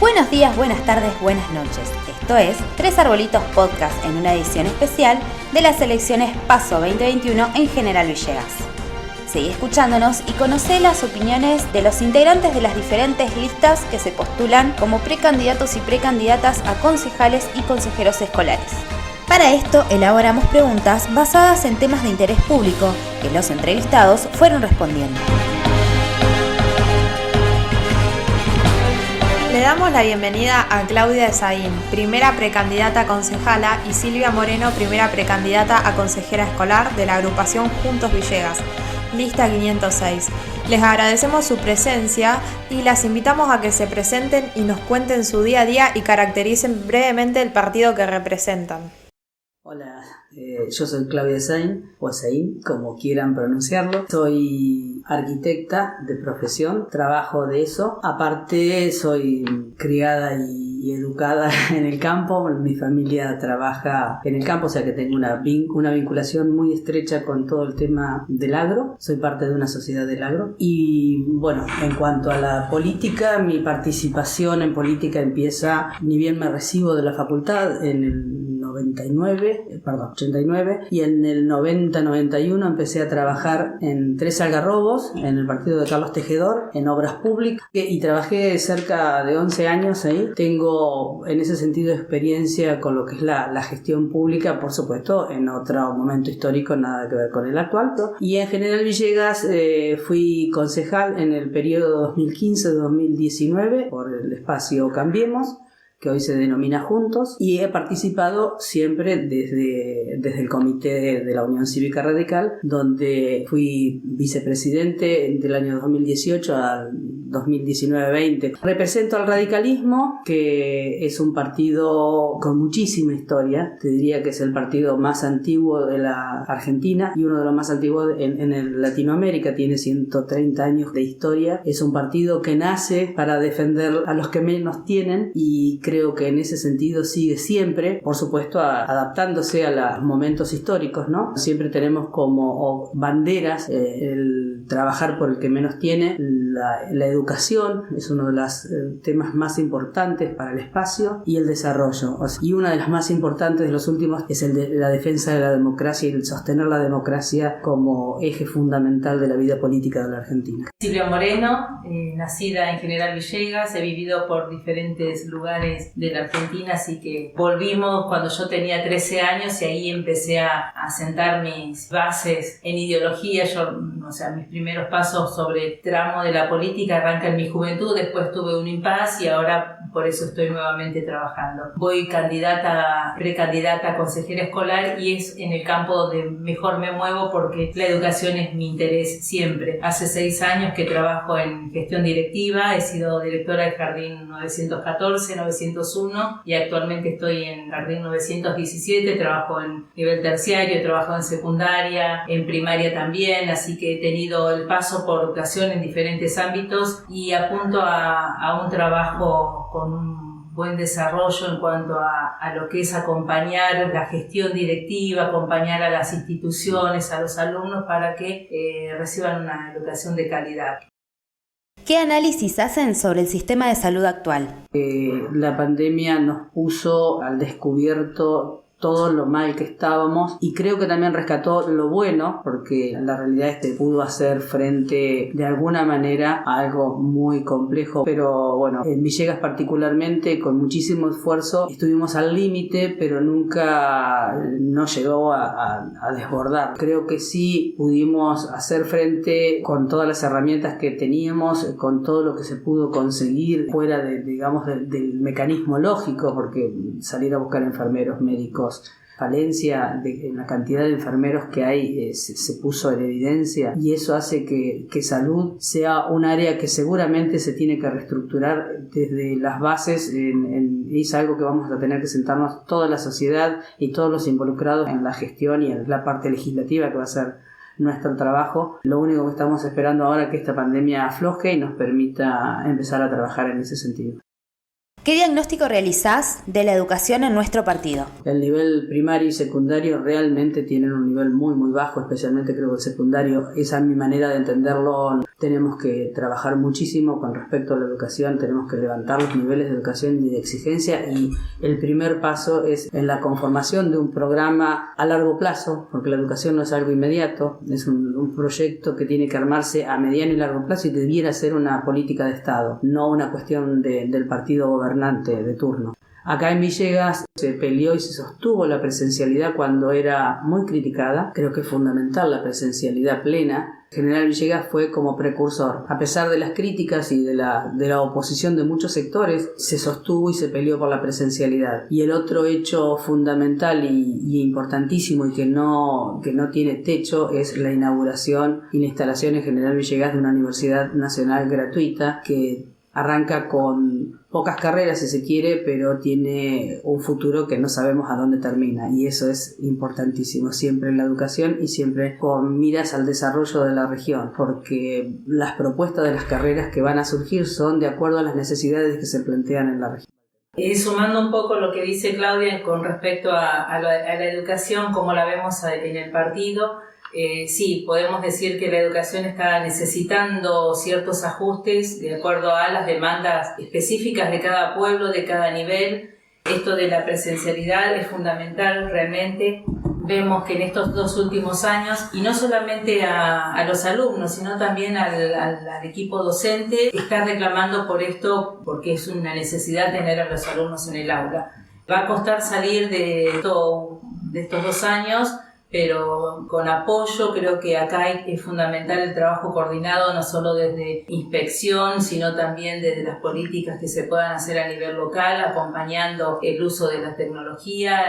Buenos días, buenas tardes, buenas noches. Esto es Tres Arbolitos Podcast en una edición especial de las elecciones PASO 2021 en General Villegas. Seguí escuchándonos y conocé las opiniones de los integrantes de las diferentes listas que se postulan como precandidatos y precandidatas a concejales y consejeros escolares. Para esto elaboramos preguntas basadas en temas de interés público que los entrevistados fueron respondiendo. Le damos la bienvenida a Claudia Esaín, primera precandidata a concejala, y Silvia Moreno, primera precandidata a consejera escolar de la agrupación Juntos Villegas, lista 506. Les agradecemos su presencia y las invitamos a que se presenten y nos cuenten su día a día y caractericen brevemente el partido que representan. Hola, yo soy Claudia Esaín, o Esaín, como quieran pronunciarlo. Soy arquitecta de profesión, trabajo de eso. Aparte, soy criada y educada en el campo. Mi familia trabaja en el campo, o sea que tengo una vinculación muy estrecha con todo el tema del agro. Soy parte de una sociedad del agro. Y bueno, en cuanto a la política, mi participación en política empieza, ni bien me recibo de la facultad, en el 89, y en el 90-91 empecé a trabajar en Tres Algarrobos, en el partido de Carlos Tejedor, en obras públicas, y trabajé cerca de 11 años ahí. Tengo en ese sentido experiencia con lo que es la gestión pública, por supuesto, en otro momento histórico, nada que ver con el actual. Y en General Villegas fui concejal en el periodo 2015-2019 por el espacio Cambiemos, que hoy se denomina Juntos, y he participado siempre desde el comité de la Unión Cívica Radical, donde fui vicepresidente del año 2018 al 2019-20. Represento al radicalismo, que es un partido con muchísima historia. Te diría que es el partido más antiguo de la Argentina y uno de los más antiguos en Latinoamérica. Tiene 130 años de historia. Es un partido que nace para defender a los que menos tienen, y creo que en ese sentido sigue siempre, por supuesto, adaptándose a los momentos históricos, ¿no? Siempre tenemos como banderas el trabajar por el que menos tiene. La educación es uno de los temas más importantes para el espacio, y el desarrollo. Y una de las más importantes de los últimos es el de la defensa de la democracia y el sostener la democracia como eje fundamental de la vida política de la Argentina. Silvia Moreno, nacida en General Villegas, he vivido por diferentes lugares de la Argentina, así que volvimos cuando yo tenía 13 años y ahí empecé a sentar mis bases en ideología. Mis primeros pasos sobre tramo de la política arrancan en mi juventud, después tuve un impasse y ahora por eso estoy nuevamente trabajando. Voy precandidata a consejera escolar, y es en el campo donde mejor me muevo porque la educación es mi interés siempre. Hace 6 años que trabajo en gestión directiva, he sido directora del Jardín 914, 901 y actualmente estoy en Jardín 917, trabajo en nivel terciario, trabajo en secundaria, en primaria también, así que he tenido el paso por educación en diferentes ámbitos y apunto a un trabajo con un buen desarrollo en cuanto a lo que es acompañar la gestión directiva, acompañar a las instituciones, a los alumnos para que reciban una educación de calidad. ¿Qué análisis hacen sobre el sistema de salud actual? La pandemia nos puso al descubierto todo lo mal que estábamos, y creo que también rescató lo bueno, porque la realidad es que pudo hacer frente de alguna manera a algo muy complejo. Pero bueno, en Villegas particularmente, con muchísimo esfuerzo, estuvimos al límite, pero nunca nos llegó a desbordar. Creo que sí pudimos hacer frente con todas las herramientas que teníamos, con todo lo que se pudo conseguir fuera del mecanismo lógico, porque salir a buscar enfermeros, médicos, falencia en la cantidad de enfermeros que hay se puso en evidencia, y eso hace que salud sea un área que seguramente se tiene que reestructurar desde las bases. Es algo que vamos a tener que sentarnos toda la sociedad y todos los involucrados en la gestión y en la parte legislativa, que va a ser nuestro trabajo. Lo único que estamos esperando ahora es que esta pandemia afloje y nos permita empezar a trabajar en ese sentido. ¿Qué diagnóstico realizás de la educación en nuestro partido? El nivel primario y secundario realmente tienen un nivel muy muy bajo, especialmente creo que el secundario. Esa es mi manera de entenderlo. Tenemos que trabajar muchísimo con respecto a la educación, tenemos que levantar los niveles de educación y de exigencia, y el primer paso es en la conformación de un programa a largo plazo, porque la educación no es algo inmediato, es un proyecto que tiene que armarse a mediano y largo plazo y debiera ser una política de Estado, no una cuestión del partido gobernante de turno. Acá en Villegas se peleó y se sostuvo la presencialidad cuando era muy criticada. Creo que es fundamental la presencialidad plena. General Villegas fue como precursor. A pesar de las críticas y de la oposición de muchos sectores, se sostuvo y se peleó por la presencialidad. Y el otro hecho fundamental y importantísimo y que no tiene techo es la inauguración y la instalación en General Villegas de una universidad nacional gratuita que arranca con pocas carreras, si se quiere, pero tiene un futuro que no sabemos a dónde termina, y eso es importantísimo siempre en la educación y siempre con miras al desarrollo de la región, porque las propuestas de las carreras que van a surgir son de acuerdo a las necesidades que se plantean en la región. Sumando un poco lo que dice Claudia con respecto a la educación, como la vemos en el partido, sí, podemos decir que la educación está necesitando ciertos ajustes de acuerdo a las demandas específicas de cada pueblo, de cada nivel. Esto de la presencialidad es fundamental realmente. Vemos que en estos 2 últimos años, y no solamente a los alumnos, sino también al equipo docente, está reclamando por esto, porque es una necesidad tener a los alumnos en el aula. Va a costar salir de estos 2 años, pero con apoyo. Creo que acá es fundamental el trabajo coordinado, no solo desde inspección, sino también desde las políticas que se puedan hacer a nivel local, acompañando el uso de la tecnología,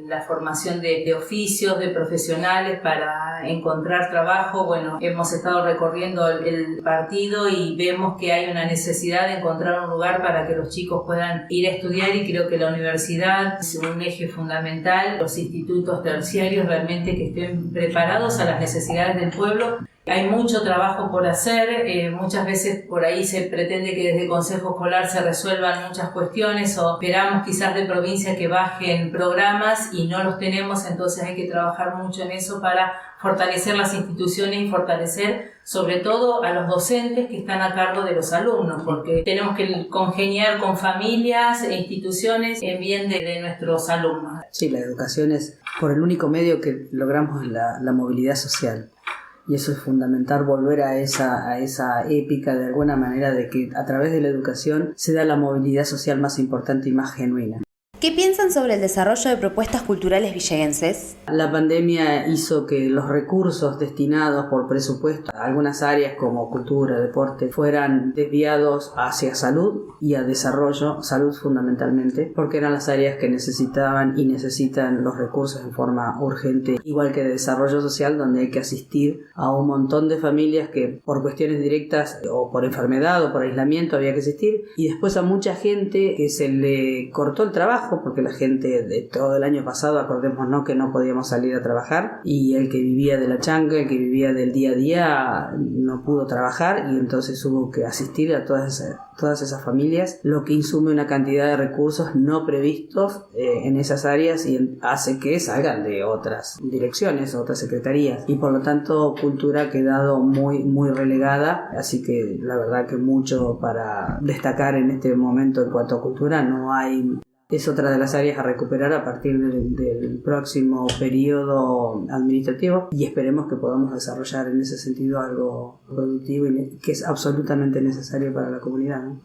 la formación de oficios, de profesionales para encontrar trabajo. Bueno, hemos estado recorriendo el partido y vemos que hay una necesidad de encontrar un lugar para que los chicos puedan ir a estudiar, y creo que la universidad es un eje fundamental, los institutos terciarios realmente que estén preparados a las necesidades del pueblo. Hay mucho trabajo por hacer, muchas veces por ahí se pretende que desde el Consejo Escolar se resuelvan muchas cuestiones, o esperamos quizás de provincia que bajen programas y no los tenemos, entonces hay que trabajar mucho en eso para fortalecer las instituciones y fortalecer sobre todo a los docentes que están a cargo de los alumnos, porque tenemos que congeniar con familias e instituciones en bien de nuestros alumnos. Sí, la educación es por el único medio que logramos la movilidad social. Y eso es fundamental, volver a esa épica de alguna manera de que a través de la educación se da la movilidad social más importante y más genuina. ¿Qué piensan sobre el desarrollo de propuestas culturales villeguenses? La pandemia hizo que los recursos destinados por presupuesto a algunas áreas como cultura, deporte, fueran desviados hacia salud y a desarrollo, salud fundamentalmente, porque eran las áreas que necesitaban y necesitan los recursos en forma urgente, igual que de desarrollo social, donde hay que asistir a un montón de familias que por cuestiones directas o por enfermedad o por aislamiento había que asistir, y después a mucha gente que se le cortó el trabajo, porque la gente de todo el año pasado, acordémonos que no podíamos salir a trabajar, y el que vivía de la changa, el que vivía del día a día, no pudo trabajar, y entonces hubo que asistir a todas esas familias, lo que insume una cantidad de recursos no previstos en esas áreas y hace que salgan de otras direcciones, otras secretarías, y por lo tanto cultura ha quedado muy, muy relegada, así que la verdad que mucho para destacar en este momento en cuanto a cultura no hay. Es otra de las áreas a recuperar a partir del próximo periodo administrativo, y esperemos que podamos desarrollar en ese sentido algo productivo y que es absolutamente necesario para la comunidad, ¿no?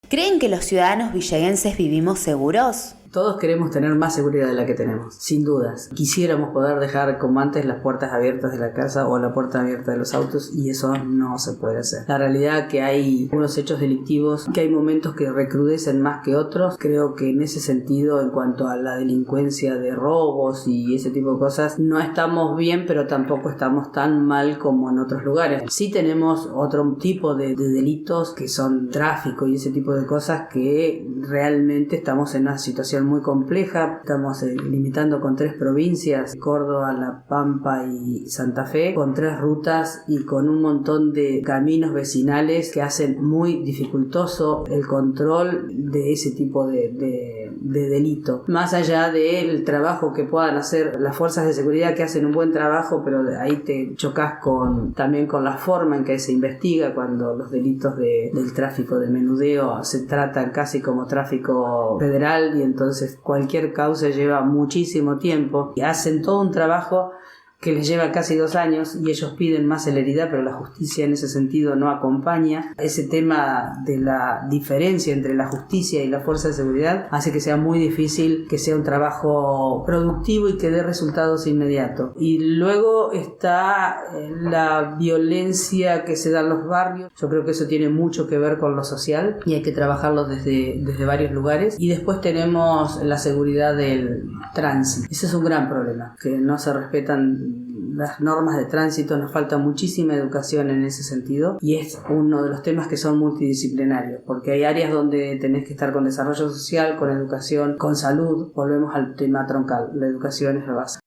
¿Creen que los ciudadanos villeguenses vivimos seguros? Todos queremos tener más seguridad de la que tenemos, sin dudas. Quisiéramos poder dejar como antes las puertas abiertas de la casa o la puerta abierta de los autos, y eso no se puede hacer. La realidad es que hay unos hechos delictivos, que hay momentos que recrudecen más que otros. Creo que en ese sentido, en cuanto a la delincuencia de robos y ese tipo de cosas, no estamos bien, pero tampoco estamos tan mal como en otros lugares. Sí tenemos otro tipo de delitos que son tráfico y ese tipo de cosas, que realmente estamos en una situación situación muy compleja. Estamos limitando con 3 provincias, Córdoba, La Pampa y Santa Fe, con 3 rutas y con un montón de caminos vecinales que hacen muy dificultoso el control de ese tipo de delito. Más allá del trabajo que puedan hacer las fuerzas de seguridad, que hacen un buen trabajo, pero ahí te chocas también con la forma en que se investiga, cuando los delitos del tráfico de menudeo se tratan casi como tráfico federal, y entonces cualquier causa lleva muchísimo tiempo y hacen todo un trabajo que les lleva casi 2 años, y ellos piden más celeridad, pero la justicia en ese sentido no acompaña. Ese tema de la diferencia entre la justicia y la fuerza de seguridad hace que sea muy difícil que sea un trabajo productivo y que dé resultados inmediatos. Y luego está la violencia que se da en los barrios. Yo creo que eso tiene mucho que ver con lo social y hay que trabajarlo desde varios lugares. Y después tenemos la seguridad del tránsito. Ese es un gran problema, que no se respetan las normas de tránsito, nos falta muchísima educación en ese sentido, y es uno de los temas que son multidisciplinarios, porque hay áreas donde tenés que estar con desarrollo social, con educación, con salud. Volvemos al tema troncal, la educación es la base.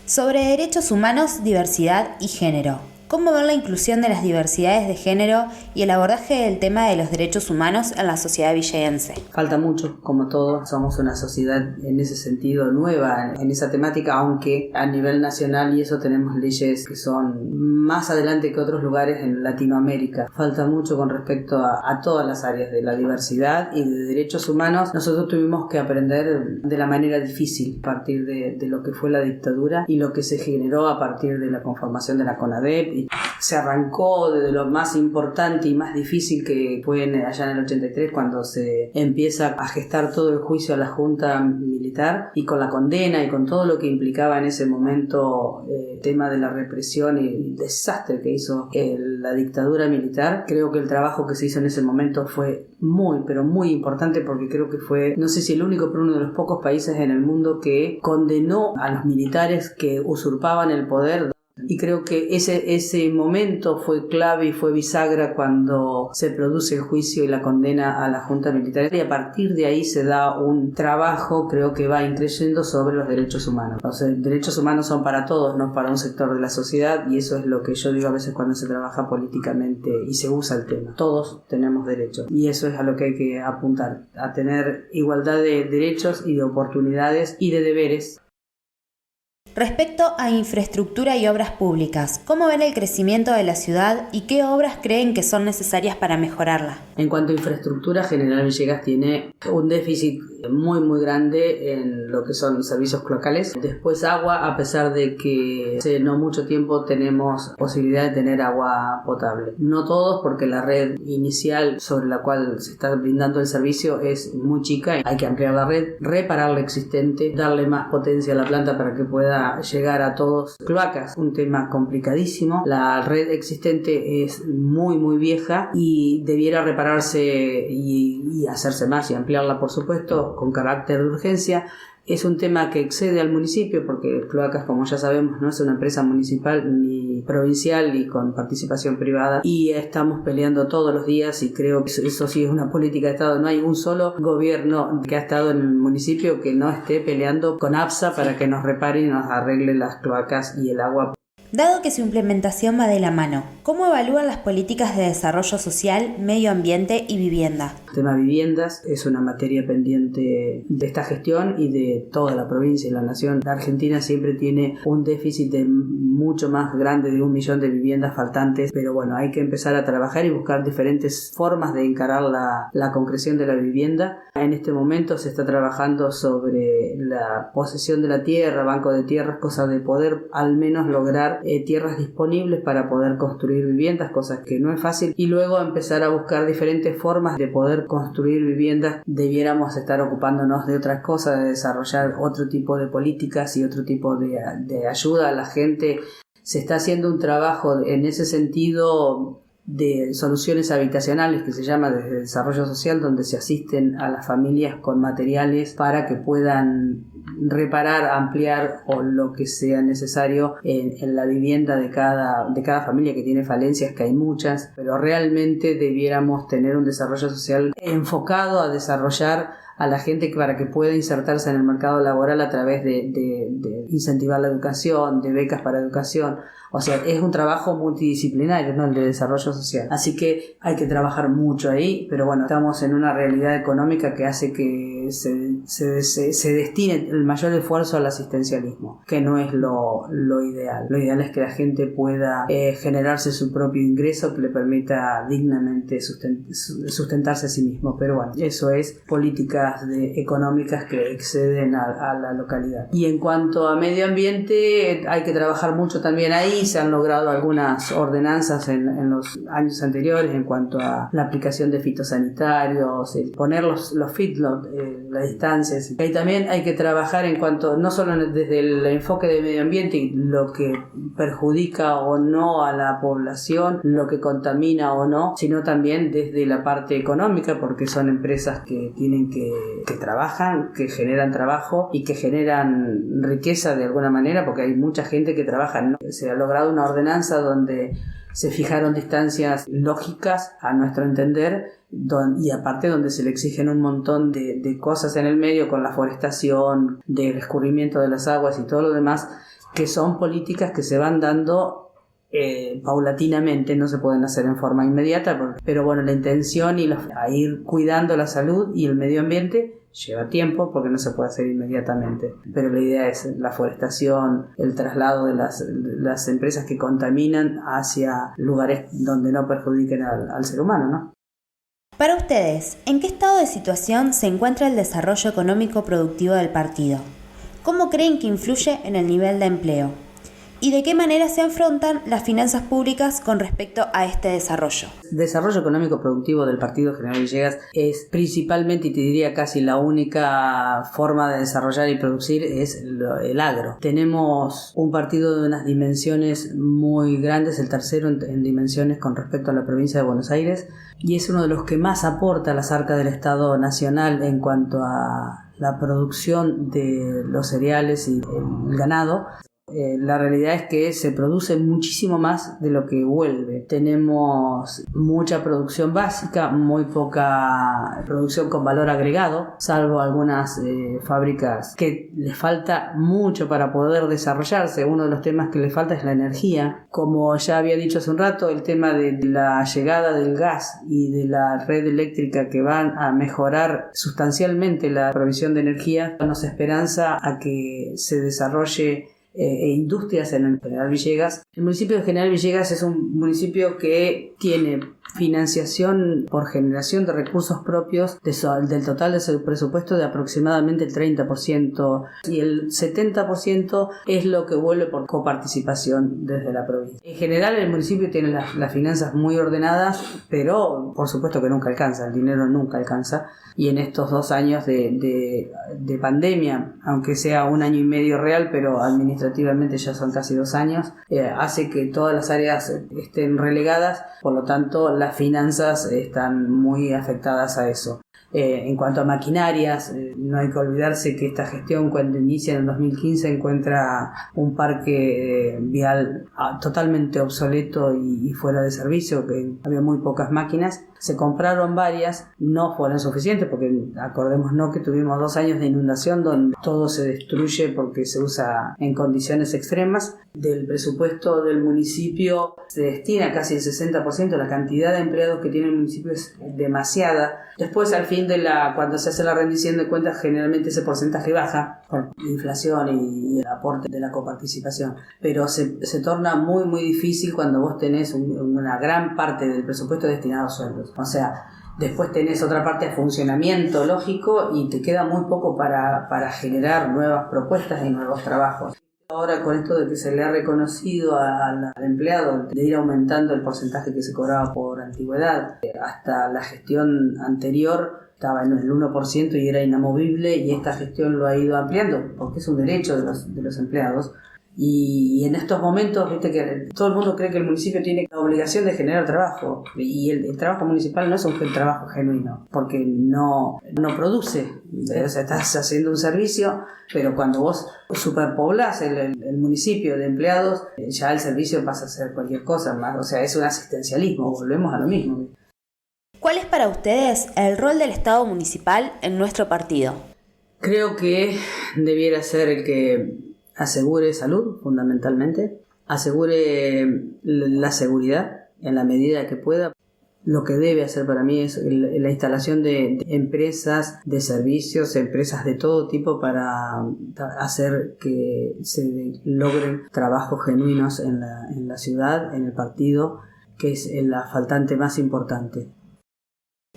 Sobre derechos humanos, diversidad y género. ¿Cómo ven la inclusión de las diversidades de género y el abordaje del tema de los derechos humanos en la sociedad villegense? Falta mucho, como todos, somos una sociedad en ese sentido nueva en esa temática, aunque a nivel nacional y eso tenemos leyes que son más adelante que otros lugares en Latinoamérica. Falta mucho con respecto a todas las áreas de la diversidad y de derechos humanos. Nosotros tuvimos que aprender de la manera difícil a partir de lo que fue la dictadura y lo que se generó a partir de la conformación de la CONADEP. Se arrancó desde lo más importante y más difícil, que fue allá en el 83, cuando se empieza a gestar todo el juicio a la Junta Militar, y con la condena y con todo lo que implicaba en ese momento el tema de la represión y el desastre que hizo la dictadura militar. Creo que el trabajo que se hizo en ese momento fue muy, pero muy importante, porque creo que fue, no sé si el único, pero uno de los pocos países en el mundo que condenó a los militares que usurpaban el poder. Y creo que ese momento fue clave y fue bisagra cuando se produce el juicio y la condena a la Junta Militar, y a partir de ahí se da un trabajo, creo que va increyendo, sobre los derechos humanos. O sea, derechos humanos son para todos, no para un sector de la sociedad, y eso es lo que yo digo a veces cuando se trabaja políticamente y se usa el tema. Todos tenemos derechos, y eso es a lo que hay que apuntar, a tener igualdad de derechos y de oportunidades y de deberes. Respecto a infraestructura y obras públicas, ¿cómo ven el crecimiento de la ciudad y qué obras creen que son necesarias para mejorarla? En cuanto a infraestructura, General Villegas tiene un déficit muy muy grande en lo que son servicios cloacales. Después agua, a pesar de que hace no mucho tiempo tenemos posibilidad de tener agua potable. No todos, porque la red inicial sobre la cual se está brindando el servicio es muy chica. Hay que ampliar la red, reparar la existente, darle más potencia a la planta para que pueda llegar a todos. Cloacas, un tema complicadísimo. La red existente es muy muy vieja y debiera repararse y hacerse más y ampliarla, por supuesto, con carácter de urgencia. Es un tema que excede al municipio, porque Cloacas, como ya sabemos, no es una empresa municipal ni provincial y con participación privada, y estamos peleando todos los días, y creo que eso sí es una política de Estado. No hay un solo gobierno que ha estado en el municipio que no esté peleando con APSA para que nos repare y nos arregle las cloacas y el agua. Dado que su implementación va de la mano, ¿cómo evalúan las políticas de desarrollo social, medio ambiente y vivienda? El tema viviendas es una materia pendiente de esta gestión y de toda la provincia y la nación. La Argentina siempre tiene un déficit mucho más grande de 1 millón de viviendas faltantes, pero bueno, hay que empezar a trabajar y buscar diferentes formas de encarar la concreción de la vivienda. En este momento se está trabajando sobre la posesión de la tierra, banco de tierras, cosa de poder al menos lograr tierras disponibles para poder construir viviendas, cosas que no es fácil, y luego empezar a buscar diferentes formas de poder construir viviendas. Debiéramos estar ocupándonos de otras cosas, de desarrollar otro tipo de políticas y otro tipo de ayuda a la gente. Se está haciendo un trabajo en ese sentido de soluciones habitacionales, que se llama desde desarrollo social, donde se asisten a las familias con materiales para que puedan reparar, ampliar o lo que sea necesario en la vivienda de cada familia que tiene falencias, que hay muchas, pero realmente debiéramos tener un desarrollo social enfocado a desarrollar a la gente para que pueda insertarse en el mercado laboral a través de incentivar la educación, de becas para educación. O sea, es un trabajo multidisciplinario, ¿no? El de desarrollo social. Así que hay que trabajar mucho ahí, pero bueno, estamos en una realidad económica que hace que se destine el mayor esfuerzo al asistencialismo, que no es lo ideal. Lo ideal es que la gente pueda generarse su propio ingreso que le permita dignamente sustentarse a sí mismo. Pero bueno, eso es políticas económicas que exceden a la localidad. Y en cuanto a medio ambiente, hay que trabajar mucho también ahí. Se han logrado algunas ordenanzas en los años anteriores en cuanto a la aplicación de fitosanitarios, poner los feedlots, las distancias. Ahí también hay que trabajar en cuanto, no solo desde el enfoque de medio ambiente y lo que perjudica o no a la población, lo que contamina o no, sino también desde la parte económica, porque son empresas que tienen que trabajan, que generan trabajo y que generan riqueza de alguna manera, porque hay mucha gente que trabaja, ¿no? Se ha logrado una ordenanza donde se fijaron distancias lógicas a nuestro entender y aparte donde se le exigen un montón de cosas en el medio con la forestación, del escurrimiento de las aguas y todo lo demás, que son políticas que se van dando paulatinamente, no se pueden hacer en forma inmediata, pero bueno, la intención a ir cuidando la salud y el medio ambiente lleva tiempo porque no se puede hacer inmediatamente, pero la idea es la forestación, el traslado de las empresas que contaminan hacia lugares donde no perjudiquen al ser humano, ¿no? Para ustedes, ¿en qué estado de situación se encuentra el desarrollo económico productivo del partido? ¿Cómo creen que influye en el nivel de empleo? ¿Y de qué manera se afrontan las finanzas públicas con respecto a este desarrollo? El desarrollo económico productivo del Partido General Villegas es principalmente, y te diría casi la única forma de desarrollar y producir es el agro. Tenemos un partido de unas dimensiones muy grandes, el tercero en dimensiones con respecto a la provincia de Buenos Aires, y es uno de los que más aporta a las arcas del Estado Nacional en cuanto a la producción de los cereales y el ganado. La realidad es que se produce muchísimo más de lo que vuelve. Tenemos mucha producción básica, muy poca producción con valor agregado, salvo algunas fábricas que les falta mucho para poder desarrollarse. Uno de los temas que les falta es la energía. Como ya había dicho hace un rato, el tema de la llegada del gas y de la red eléctrica que van a mejorar sustancialmente la provisión de energía nos esperanza a que se desarrolle industrias en el General Villegas. El municipio de General Villegas es un municipio que tiene financiación por generación de recursos propios del total de su presupuesto de aproximadamente el 30%, y el 70% es lo que vuelve por coparticipación desde la provincia. En general el municipio tiene las finanzas muy ordenadas, pero por supuesto que nunca alcanza, el dinero nunca alcanza, y en estos 2 años de pandemia, aunque sea 1 año y medio real, pero administrativamente ya son casi 2 años, hace que todas las áreas estén relegadas, por lo tanto las finanzas están muy afectadas a eso. En cuanto a maquinarias, no hay que olvidarse que esta gestión, cuando inicia en el 2015, encuentra un parque vial totalmente obsoleto y fuera de servicio, que había muy pocas máquinas. Se compraron varias, no fueron suficientes porque acordémonos que tuvimos 2 años de inundación donde todo se destruye porque se usa en condiciones extremas. Del presupuesto del municipio se destina casi el 60%, la cantidad de empleados que tiene el municipio es demasiada. Después, al fin cuando se hace la rendición de cuentas, generalmente ese porcentaje baja por la inflación y el aporte de la coparticipación, pero se torna muy muy difícil cuando vos tenés una gran parte del presupuesto destinado a sueldos. O sea, después tenés otra parte de funcionamiento lógico y te queda muy poco para generar nuevas propuestas y nuevos trabajos. Ahora, con esto de que se le ha reconocido al empleado de ir aumentando el porcentaje que se cobraba por antigüedad, hasta la gestión anterior estaba en el 1% y era inamovible, y esta gestión lo ha ido ampliando porque es un derecho de los empleados. Y en estos momentos, viste que todo el mundo cree que el municipio tiene la obligación de generar trabajo, y el trabajo municipal no es un trabajo genuino, porque no produce. O sea, estás haciendo un servicio, pero cuando vos superpoblás el municipio de empleados, ya el servicio pasa a ser cualquier cosa más. O sea, es un asistencialismo, volvemos a lo mismo. ¿Cuál es para ustedes el rol del Estado municipal en nuestro partido? Creo que debiera ser el que asegure salud, fundamentalmente, asegure la seguridad en la medida que pueda. Lo que debe hacer para mí es la instalación de empresas, de servicios, empresas de todo tipo para hacer que se logren trabajos genuinos en la ciudad, en el partido, que es la faltante más importante.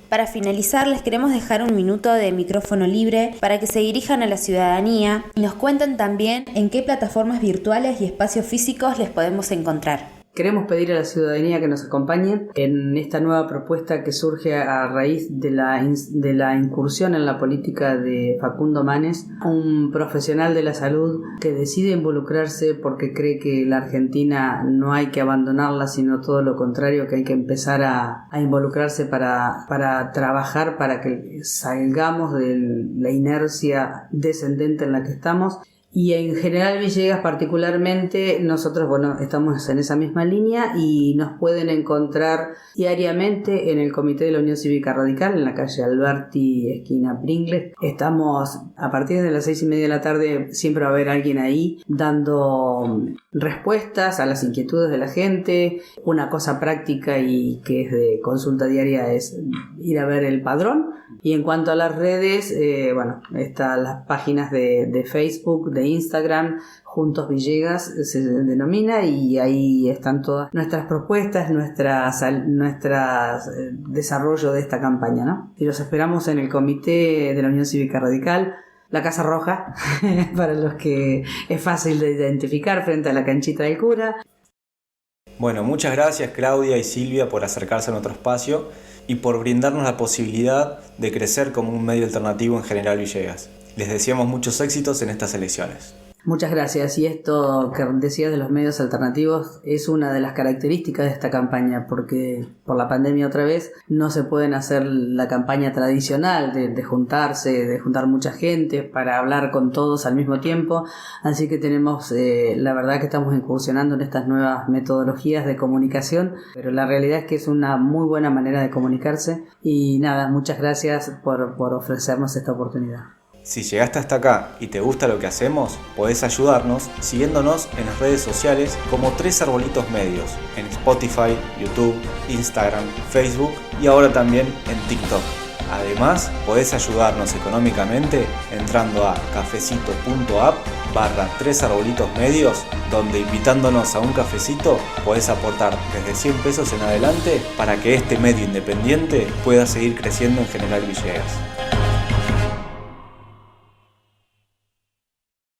Para finalizar, les queremos dejar un minuto de micrófono libre para que se dirijan a la ciudadanía y nos cuenten también en qué plataformas virtuales y espacios físicos les podemos encontrar. Queremos pedir a la ciudadanía que nos acompañe en esta nueva propuesta que surge a raíz de la incursión en la política de Facundo Manes, un profesional de la salud que decide involucrarse porque cree que la Argentina no hay que abandonarla, sino todo lo contrario, que hay que empezar a involucrarse para trabajar para que salgamos de la inercia descendente en la que estamos. Y en General Villegas particularmente nosotros estamos en esa misma línea y nos pueden encontrar diariamente en el Comité de la Unión Cívica Radical en la calle Alberti, esquina Pringles. Estamos a partir de las 6:30 de la tarde, siempre va a haber alguien ahí dando respuestas a las inquietudes de la gente. Una cosa práctica y que es de consulta diaria es ir a ver el padrón. Y en cuanto a las redes, están las páginas de Facebook, de Instagram, Juntos Villegas se denomina, y ahí están todas nuestras propuestas, nuestras desarrollo de esta campaña, ¿no? Y los esperamos en el Comité de la Unión Cívica Radical, la Casa Roja, para los que es fácil de identificar frente a la canchita del cura. Bueno, muchas gracias Claudia y Silvia por acercarse a nuestro espacio y por brindarnos la posibilidad de crecer como un medio alternativo en General Villegas. Les deseamos muchos éxitos en estas elecciones. Muchas gracias. Y esto que decías de los medios alternativos es una de las características de esta campaña, porque por la pandemia otra vez no se pueden hacer la campaña tradicional de juntarse, de juntar mucha gente para hablar con todos al mismo tiempo. Así que tenemos, la verdad que estamos incursionando en estas nuevas metodologías de comunicación, pero la realidad es que es una muy buena manera de comunicarse. Y nada, muchas gracias por ofrecernos esta oportunidad. Si llegaste hasta acá y te gusta lo que hacemos, podés ayudarnos siguiéndonos en las redes sociales como Tres Arbolitos Medios, en Spotify, YouTube, Instagram, Facebook y ahora también en TikTok. Además, podés ayudarnos económicamente entrando a cafecito.app/Tres Arbolitos Medios, donde invitándonos a un cafecito podés aportar desde 100 pesos en adelante para que este medio independiente pueda seguir creciendo en General Villegas.